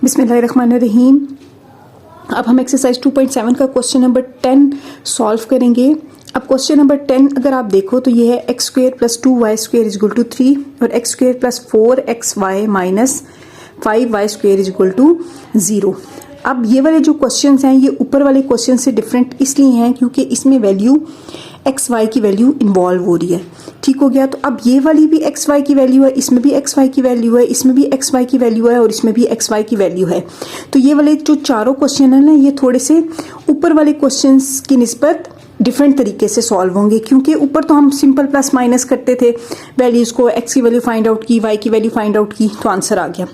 बिस्मिल्लाहिर्रहमानिर्रहीम। अब हम एक्सरसाइज 2.7 का क्वेश्चन नंबर 10 सॉल्व करेंगे। अब क्वेश्चन नंबर 10 अगर आप देखो तो ये है X square plus 2y square is equal to 3 और X square plus 4xy minus 5y square is equal to 0। अब ये वाले जो क्वेश्चंस हैं ये ऊपर वाले क्वेश्चन से डिफरेंट इसलिए हैं क्योंकि इसमें वैल्यू एक्स वाई की वैल्यू इन्वॉल्व हो रही है। ठीक हो गया। तो अब ये वाली भी एक्स वाई की वैल्यू है, इसमें भी एक्स वाई की वैल्यू है, इसमें भी एक्स वाई की वैल्यू है और इसमें भी एक्स वाई की वैल्यू है। तो ये वाले जो चारों क्वेश्चन है ना ये थोड़े से ऊपर वाले क्वेश्चंस की निस्बत डिफरेंट तरीके से सॉल्व होंगे क्योंकि ऊपर तो हम सिंपल प्लस माइनस करते थे वैल्यूज को, एक्स की वैल्यू फाइंड आउट की, वाई की वैल्यू फाइंड आउट की तो आंसर आ गया।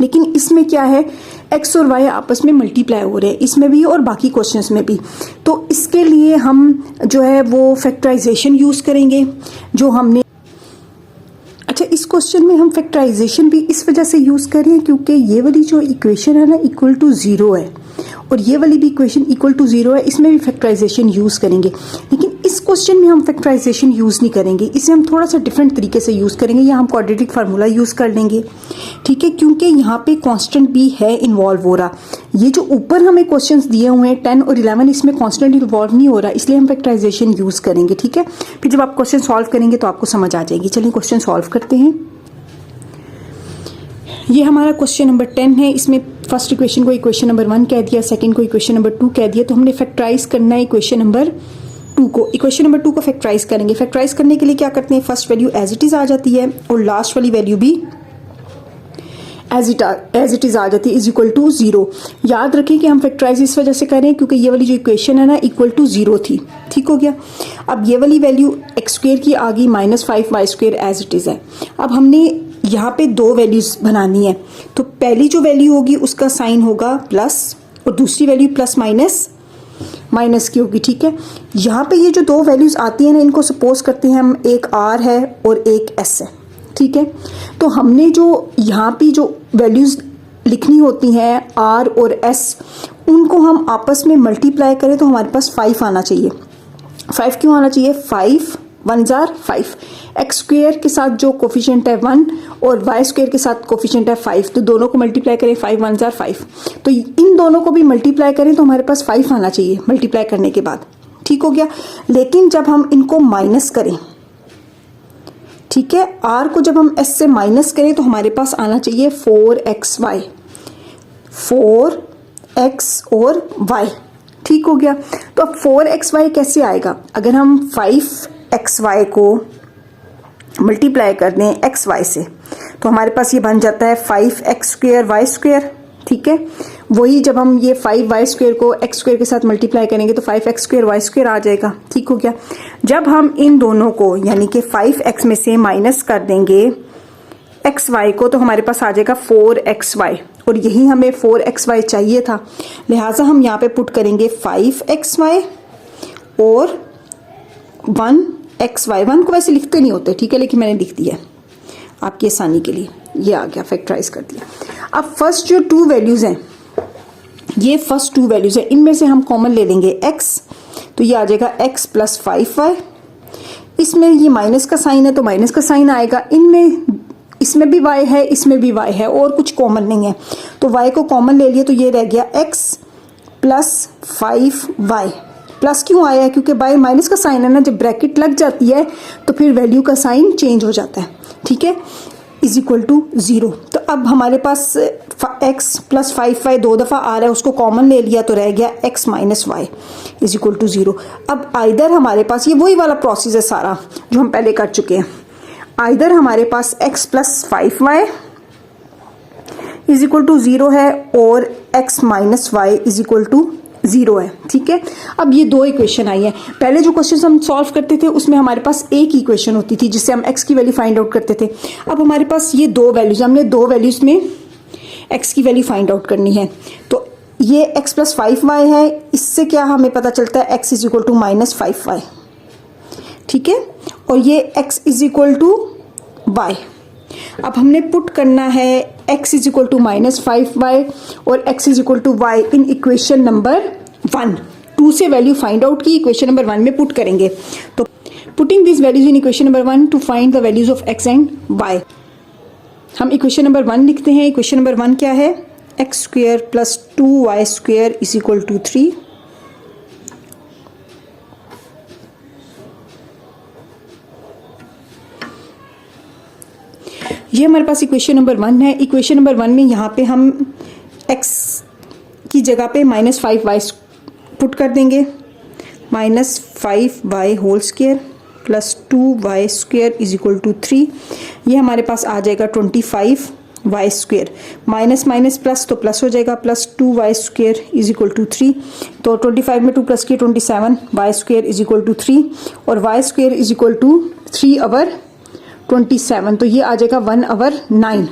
लेकिन इसमें क्या है, एक्स और वाई आपस में मल्टीप्लाई हो रहे हैं, इसमें भी और बाकी क्वेश्चंस में भी। तो इसके लिए हम जो है वो फैक्टराइजेशन यूज करेंगे जो हमने। अच्छा, इस क्वेश्चन में हम फैक्टराइजेशन भी इस वजह से यूज करें क्योंकि ये वाली जो इक्वेशन है ना इक्वल टू 0 है और ये वाली भी इक्वेशन इक्वल टू 0 है, इसमें भी फैक्टराइजेशन यूज करेंगे। लेकिन इस क्वेश्चन में हम फैक्टराइजेशन यूज नहीं करेंगे, इसे हम थोड़ा सा डिफरेंट तरीके से यूज करेंगे या हम क्वाड्रेटिक फार्मूला यूज कर लेंगे। ठीक है, क्योंकि यहाँ पे कांस्टेंट भी है इन्वॉल्व हो रहा। ये जो ऊपर हमें क्वेश्चंस दिए हुए हैं 10 और 11 इसमें कांस्टेंट इन्वॉल्व नहीं हो रहा, इसलिए हम फैक्टराइजेशन यूज करेंगे। ठीक है, फिर जब आप क्वेश्चन सॉल्व करेंगे तो आपको समझ आ जाएगी। चलिए क्वेश्चन सॉल्व करते हैं। ये हमारा क्वेश्चन नंबर 10 है। इसमें फर्स्ट इक्वेशन को इक्वेशन नंबर 1 कह दिया, सेकंड को इक्वेशन नंबर 2 कह दिया। तो हमने फैक्टराइज करना है इक्वेशन नंबर 2 को। इक्वेशन नंबर 2 को फैक्टराइज करेंगे। फैक्टराइज करने के लिए क्या करते हैं, first value as it is आ जाती है और लास्ट वाली वैल्यू भी एज इट इज आ जाती है इज इक्वल टू 0। याद रखें कि हम फैक्टराइज इस वजह से करें क्योंकि ये वाली जो इक्वेशन है ना इक्वल टू 0 थी। ठीक हो गया। अब ये वाली वैल्यू एक्स स्क्वेयर की आ गई minus 5y square as it is है। अब हमने यहाँ पे दो वैल्यूज बनानी है, तो पहली जो वैल्यू होगी उसका साइन होगा प्लस और दूसरी वैल्यू प्लस माइनस की होगी। ठीक है, यहाँ पे ये जो दो वैल्यूज आती है ना इनको सपोज करते हैं हम, एक r है और एक s है। ठीक है, तो हमने जो यहाँ पे जो वैल्यूज लिखनी होती हैं r और s उनको हम आपस में मल्टीप्लाई करें तो हमारे पास 5 आना चाहिए। 5 क्यों आना चाहिए, 5 1 जार 5, एक्स स्क्वेयर के साथ जो कोफिशिएंट है 1 और वाई स्क्वेयर के साथ कोफिशिएंट है 5, तो दोनों को मल्टीप्लाई करें 5 1 जार 5, तो इन दोनों को भी मल्टीप्लाई करें तो हमारे पास 5 आना चाहिए मल्टीप्लाई करने के बाद। ठीक हो गया। लेकिन जब हम इनको माइनस करें, ठीक है, आर को जब हम एस से माइनस करें तो हमारे पास आना चाहिए 4xy, 4x और y। ठीक हो गया। तो अब 4xy कैसे आएगा, अगर हम 5xy को मल्टीप्लाई कर दें xy से तो हमारे पास ये बन जाता है 5x स्क्वेयर y स्क्वेयर। ठीक है, वही जब हम ये 5y स्क्वेयर को x स्क्वेयर के साथ मल्टीप्लाई करेंगे तो 5x स्क्वेयर y स्क्वेयर आ जाएगा। ठीक हो गया। जब हम इन दोनों को यानी कि 5x में से माइनस कर देंगे xy को तो हमारे पास आ जाएगा 4xy और यही हमें 4xy चाहिए था, लिहाजा हम यहाँ पे पुट करेंगे 5xy और 1xy। 1 को वैसे लिखते नहीं होते, ठीक है, लेकिन मैंने लिख दिया आपकी आसानी के लिए। ये आ गया, फैक्टराइज कर दिया। अब फर्स्ट जो 2 वैल्यूज हैं, ये फर्स्ट 2 वैल्यूज हैं, इनमें से हम कॉमन ले लेंगे x, तो ये आ जाएगा x प्लस 5y। इसमें ये माइनस का साइन है तो माइनस का साइन आएगा। इसमें भी y है, इसमें भी y है और कुछ कॉमन नहीं है, तो y को कॉमन ले लिया तो ये रह गया x प्लस 5y। प्लस क्यों आया है, क्योंकि बाय माइनस का साइन है ना, जब ब्रैकेट लग जाती है तो फिर वैल्यू का साइन चेंज हो जाता है। ठीक है, इज इक्वल टू 0। तो अब हमारे पास x प्लस 5y 2 दफ़ा आ रहा है, उसको कॉमन ले लिया तो रह गया x minus Y is equal to 0। अब आइदर हमारे पास ये वही वाला प्रोसेस है सारा जो हम पहले कर चुके हैं, आइदर हमारे पास x plus 5y is equal to 0 है और x minus Y is equal to 0 है। ठीक है, अब ये दो इक्वेशन आई है। पहले जो क्वेश्चन हम सॉल्व करते थे उसमें हमारे पास एक ही इक्वेशन होती थी जिससे हम x की वैल्यू फाइंड आउट करते थे। अब हमारे पास ये दो वैल्यूज, हमने दो वैल्यूज में x की वैल्यू फाइंड आउट करनी है। तो ये x प्लस 5y है, इससे क्या हमें पता चलता है x is equal to minus 5y। ठीक है, और ये x is equal to y। अब हमने पुट करना है x is equal to minus 5y और x is equal to y in equation number 1। 2 से वैल्यू फाइंड आउट की, इक्वेशन नंबर 1 में पुट करेंगे। तो putting this values in equation number 1 to find the values of x and y। हम equation number 1 लिखते हैं। Equation number 1 क्या है, X square plus 2y square is equal to 3। ये हमारे पास इक्वेशन नंबर 1 है। इक्वेशन नंबर 1 में यहाँ पे हम x की जगह पे -5y पुट कर देंगे, -5y whole square plus 2y square is equal to 3। ये हमारे पास आ जाएगा 25y square, minus minus plus तो प्लस हो जाएगा, plus 2y square is equal to 3। तो 25 में 2 प्लस किए 27y square is equal to 3 और y square is equal to 3/27। तो ये आ जाएगा 1/9।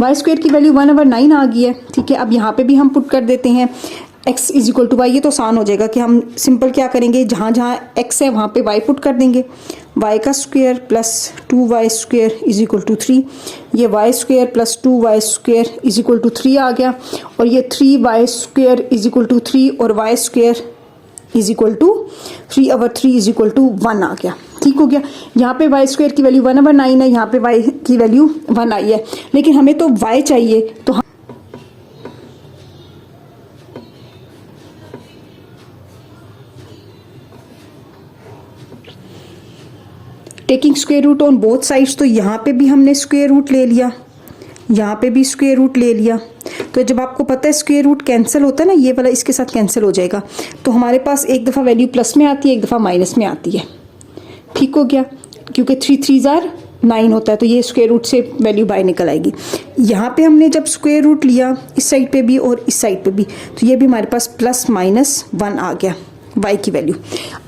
y स्क्वेयर की वैल्यू 1/9 आ गई है। ठीक है, अब यहाँ पे भी हम पुट कर देते हैं x is equal to Y. ये तो आसान हो जाएगा कि हम सिंपल क्या करेंगे, जहाँ जहाँ x है वहाँ पे y पुट कर देंगे। y का square plus 2y square is equal to 3। ये y square plus 2y square is equal to 3 आ गया और ये 3y square is equal to 3 और y square is equal to 3/3 is equal to 1 आ गया। ठीक हो गया। यहाँ पे y स्क्वेयर की वैल्यू 1/9 है, यहाँ पे y की वैल्यू 1 आई है, लेकिन हमें तो y चाहिए। तो हम taking square root on both sides, तो यहाँ पे भी हमने स्क्वेयर रूट ले लिया, यहाँ पे भी स्क्वेयर रूट ले लिया। तो जब आपको पता है स्क्वेयर रूट कैंसिल होता है ना, ये वाला इसके साथ कैंसिल हो जाएगा। तो हमारे पास एक दफ़ा वैल्यू प्लस में आती है, एक दफ़ा माइनस में आती है। ठीक हो गया, क्योंकि 3 3 9 होता है, तो ये स्क्वेयर रूट से वैल्यू बाहर निकल आएगी। यहाँ पे हमने जब स्क्वेयर रूट लिया इस साइड पे भी और इस साइड पे भी, तो ये भी हमारे पास +-1 आ गया y की वैल्यू।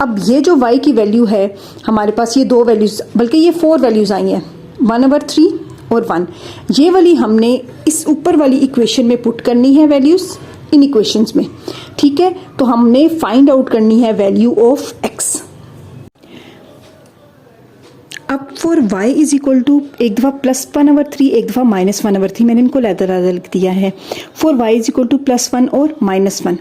अब ये जो y की वैल्यू है हमारे पास, ये 2 वैल्यूज़, बल्कि ये 4 वैल्यूज़ आई हैं, 1/3 और 1। ये वाली हमने इस ऊपर वाली इक्वेशन में पुट करनी है वैल्यूज़, इन इक्वेशंस में। ठीक है, तो हमने फाइंड आउट करनी है वैल्यू ऑफ x। अब for y is equal to एक दफ़ा +1/3 एक दफ़ा -1/3, मैंने इनको अलग लिख दिया है। For y is equal to +1 और -1,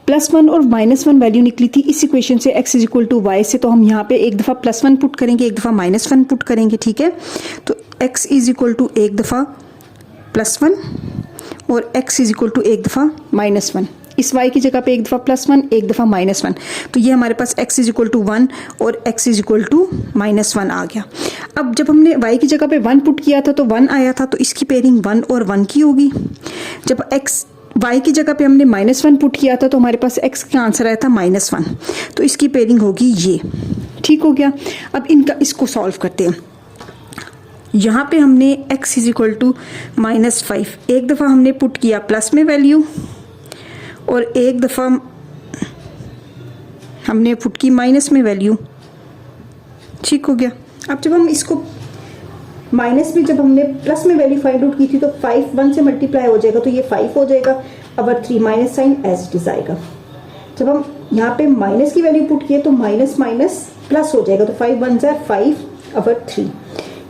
+1 और -1 वैल्यू निकली थी इस इक्वेशन से x is equal to y से। तो हम यहाँ पे एक दफ़ा +1 पुट करेंगे, एक दफ़ा -1 पुट करेंगे। ठीक है, तो x इज इक्वल टू एक दफ़ा +1 और x इज इक्वल टू एक दफ़ा -1। इस y की जगह पे एक दफ़ा +1 एक दफ़ा -1, तो ये हमारे पास x इज इक्वल टू 1 और x इज इक्वल टू -1 आ गया। अब जब हमने y की जगह पे 1 पुट किया था तो 1 आया था, तो इसकी पेयरिंग 1 और 1 की होगी। जब y की जगह पे हमने -1 पुट किया था तो हमारे पास x का आंसर आया था -1, तो इसकी पेयरिंग होगी ये। ठीक हो गया। अब इसको सॉल्व करते हैं। यहाँ पे हमने x इज इक्वल टू -5 एक दफ़ा हमने पुट किया प्लस में वैल्यू और एक दफ़ा हमने पुट की माइनस में वैल्यू। ठीक हो गया। अब जब हम इसको माइनस में, जब हमने प्लस में वैल्यू फाइंड आउट की थी, तो 5 1 से मल्टीप्लाई हो जाएगा, तो ये 5 हो जाएगा। अब 3 minus sign as it is आएगा। जब हम यहाँ पे माइनस की वैल्यू पुट किए तो माइनस माइनस प्लस हो जाएगा, तो 5 1 5/3।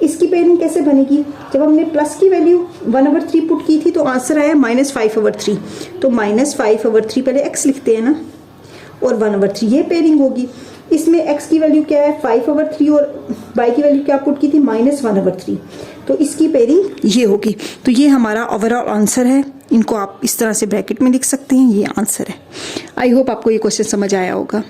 इसकी पेयरिंग कैसे बनेगी, जब हमने प्लस की वैल्यू 1/3 पुट की थी तो आंसर आया -5/3, तो -5/3 पहले x लिखते हैं ना, और 1/3 ये पेयरिंग होगी। इसमें x की वैल्यू क्या है 5/3 और y की वैल्यू क्या पुट की थी -1/3, तो इसकी पेयरिंग ये होगी। तो ये हमारा ओवरऑल आंसर है। इनको आप इस तरह से ब्रैकेट में लिख सकते हैं, ये आंसर है। आई होप आपको ये क्वेश्चन समझ आया होगा।